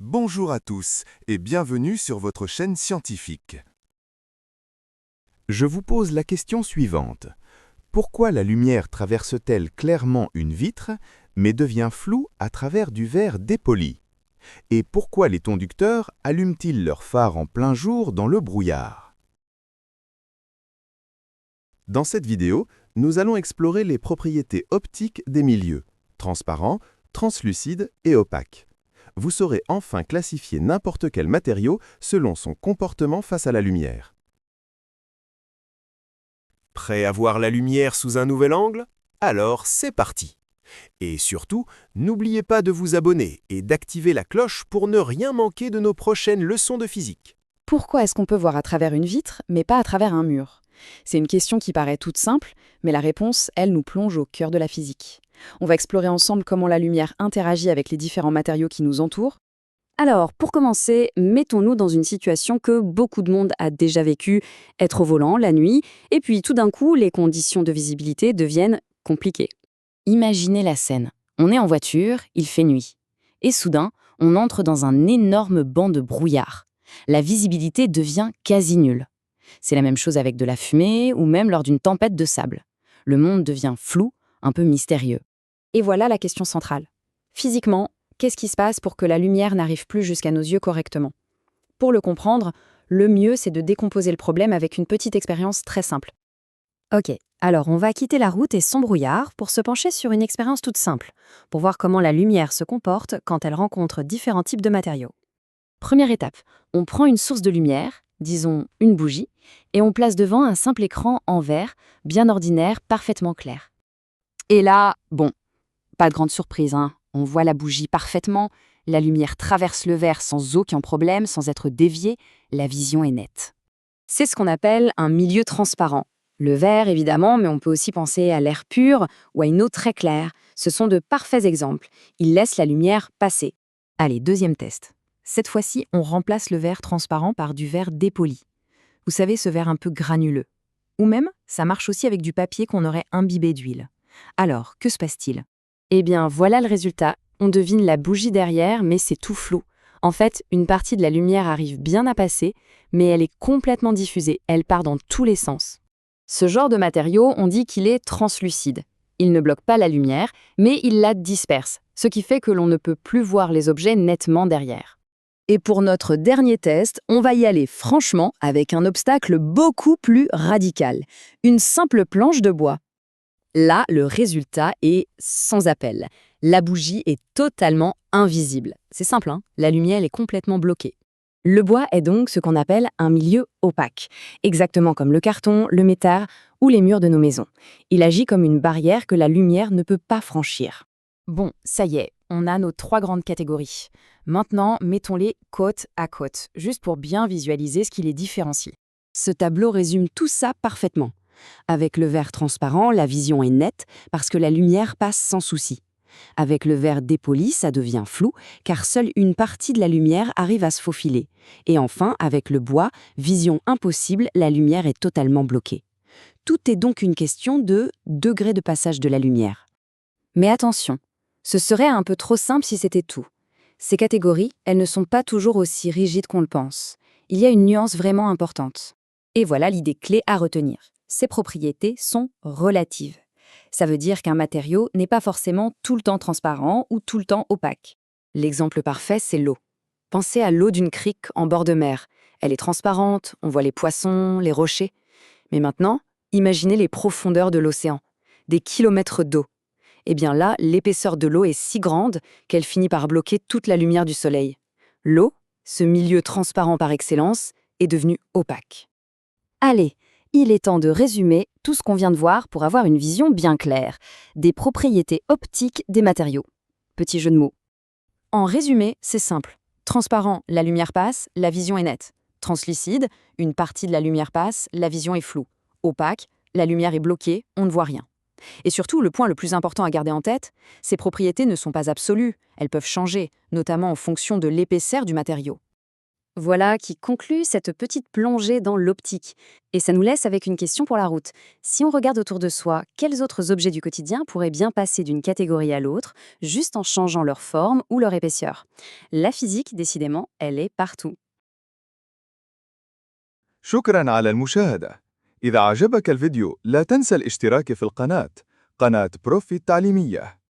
Bonjour à tous et bienvenue sur votre chaîne scientifique. Je vous pose la question suivante. Pourquoi la lumière traverse-t-elle clairement une vitre, mais devient floue à travers du verre dépoli? Et pourquoi les conducteurs allument-ils leurs phares en plein jour dans le brouillard? Dans cette vidéo, nous allons explorer les propriétés optiques des milieux, transparents, translucides et opaques. Vous saurez enfin classifier n'importe quel matériau selon son comportement face à la lumière. Prêt à voir la lumière sous un nouvel angle? Alors c'est parti! Et surtout, n'oubliez pas de vous abonner et d'activer la cloche pour ne rien manquer de nos prochaines leçons de physique. Pourquoi est-ce qu'on peut voir à travers une vitre, mais pas à travers un mur? C'est une question qui paraît toute simple, mais la réponse, elle, nous plonge au cœur de la physique. On va explorer ensemble comment la lumière interagit avec les différents matériaux qui nous entourent. Alors, pour commencer, mettons-nous dans une situation que beaucoup de monde a déjà vécue, être au volant la nuit, et puis tout d'un coup, les conditions de visibilité deviennent compliquées. Imaginez la scène. On est en voiture, il fait nuit. Et soudain, on entre dans un énorme banc de brouillard. La visibilité devient quasi nulle. C'est la même chose avec de la fumée ou même lors d'une tempête de sable. Le monde devient flou, un peu mystérieux. Et voilà la question centrale. Physiquement, qu'est-ce qui se passe pour que la lumière n'arrive plus jusqu'à nos yeux correctement? Pour le comprendre, le mieux c'est de décomposer le problème avec une petite expérience très simple. Ok, alors on va quitter la route et son brouillard pour se pencher sur une expérience toute simple, pour voir comment la lumière se comporte quand elle rencontre différents types de matériaux. Première étape, on prend une source de lumière, disons une bougie, et on place devant un simple écran en verre, bien ordinaire, parfaitement clair. Et là, bon, pas de grande surprise, hein. On voit la bougie parfaitement, la lumière traverse le verre sans aucun problème, sans être déviée, la vision est nette. C'est ce qu'on appelle un milieu transparent. Le verre, évidemment, mais on peut aussi penser à l'air pur ou à une eau très claire. Ce sont de parfaits exemples. Ils laissent la lumière passer. Allez, deuxième test. Cette fois-ci, on remplace le verre transparent par du verre dépoli. Vous savez, ce verre un peu granuleux. Ou même, ça marche aussi avec du papier qu'on aurait imbibé d'huile. Alors, que se passe-t-il? Eh bien, voilà le résultat. On devine la bougie derrière, mais c'est tout flou. En fait, une partie de la lumière arrive bien à passer, mais elle est complètement diffusée. Elle part dans tous les sens. Ce genre de matériau, on dit qu'il est translucide. Il ne bloque pas la lumière, mais il la disperse, ce qui fait que l'on ne peut plus voir les objets nettement derrière. Et pour notre dernier test, on va y aller franchement avec un obstacle beaucoup plus radical. Une simple planche de bois. Là, le résultat est sans appel. La bougie est totalement invisible. C'est simple, hein? La lumière est complètement bloquée. Le bois est donc ce qu'on appelle un milieu opaque, exactement comme le carton, le métal ou les murs de nos maisons. Il agit comme une barrière que la lumière ne peut pas franchir. Bon, ça y est, on a nos 3 grandes catégories. Maintenant, mettons-les côte à côte, juste pour bien visualiser ce qui les différencie. Ce tableau résume tout ça parfaitement. Avec le verre transparent, la vision est nette parce que la lumière passe sans souci. Avec le verre dépoli, ça devient flou car seule une partie de la lumière arrive à se faufiler. Et enfin, avec le bois, vision impossible, la lumière est totalement bloquée. Tout est donc une question de degré de passage de la lumière. Mais attention, ce serait un peu trop simple si c'était tout. Ces catégories, elles ne sont pas toujours aussi rigides qu'on le pense. Il y a une nuance vraiment importante. Et voilà l'idée clé à retenir. Ces propriétés sont relatives. Ça veut dire qu'un matériau n'est pas forcément tout le temps transparent ou tout le temps opaque. L'exemple parfait, c'est l'eau. Pensez à l'eau d'une crique en bord de mer. Elle est transparente, on voit les poissons, les rochers. Mais maintenant, imaginez les profondeurs de l'océan, des kilomètres d'eau. Eh bien là, l'épaisseur de l'eau est si grande qu'elle finit par bloquer toute la lumière du soleil. L'eau, ce milieu transparent par excellence, est devenu opaque. Allez, il est temps de résumer tout ce qu'on vient de voir pour avoir une vision bien claire des propriétés optiques des matériaux. Petit jeu de mots. En résumé, c'est simple. Transparent, la lumière passe, la vision est nette. Translucide, une partie de la lumière passe, la vision est floue. Opaque, la lumière est bloquée, on ne voit rien. Et surtout, le point le plus important à garder en tête, ces propriétés ne sont pas absolues, elles peuvent changer, notamment en fonction de l'épaisseur du matériau. Voilà qui conclut cette petite plongée dans l'optique. Et ça nous laisse avec une question pour la route. Si on regarde autour de soi, quels autres objets du quotidien pourraient bien passer d'une catégorie à l'autre, juste en changeant leur forme ou leur épaisseur? La physique, décidément, elle est partout. شكراً على المشاهدة. إذا عجبك الفيديو لا تنسى الاشتراك في القناة، قناة بروفي التعليمية.